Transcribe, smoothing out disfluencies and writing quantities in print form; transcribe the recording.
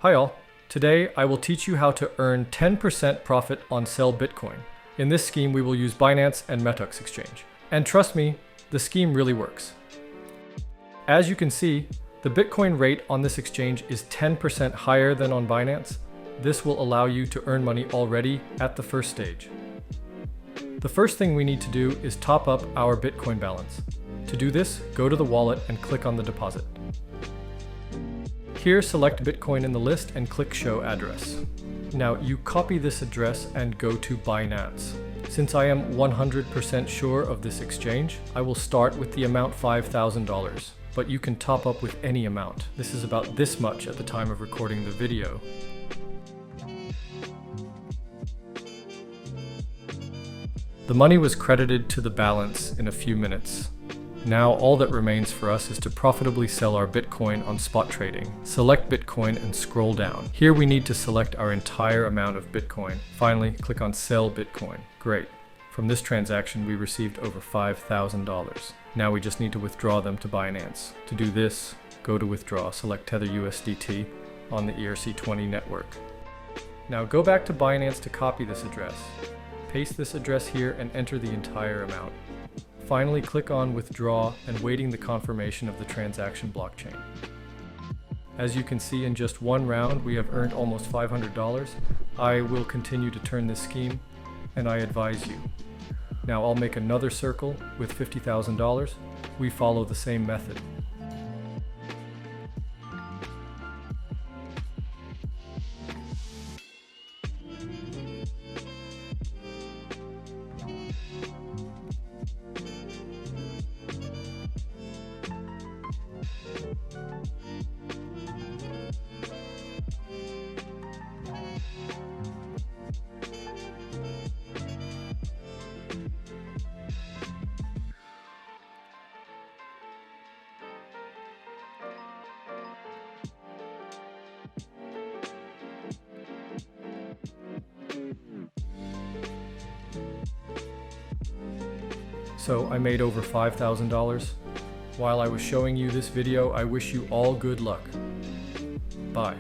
Hi all, today I will teach you how to earn 10% profit on sell Bitcoin. In this scheme we will use Binance and Metux exchange. And trust me, the scheme really works. As you can see, the Bitcoin rate on this exchange is 10% higher than on Binance. This will allow you to earn money already at the first stage. The first thing we need to do is top up our Bitcoin balance. To do this, go to the wallet and click on the deposit. Here, select Bitcoin in the list and click Show Address. Now, you copy this address and go to Binance. Since I am 100% sure of this exchange, I will start with the amount $5,000, but you can top up with any amount. This is about this much at the time of recording the video. The money was credited to the balance in a few minutes. Now all that remains for us is to profitably sell our Bitcoin on spot trading. Select Bitcoin and scroll down. Here we need to select our entire amount of Bitcoin. Finally, click on Sell Bitcoin. Great. From this transaction, we received over $5,000. Now we just need to withdraw them to Binance. To do this, go to Withdraw, select Tether USDT on the ERC20 network. Now go back to Binance to copy this address. Paste this address here and enter the entire amount. Finally, click on Withdraw and waiting the confirmation of the transaction blockchain. As you can see, in just one round, we have earned almost $500. I will continue to turn this scheme, and I advise you. Now I'll make another circle with $50,000. We follow the same method. So I made over $5,000. While I was showing you this video, I wish you all good luck. Bye.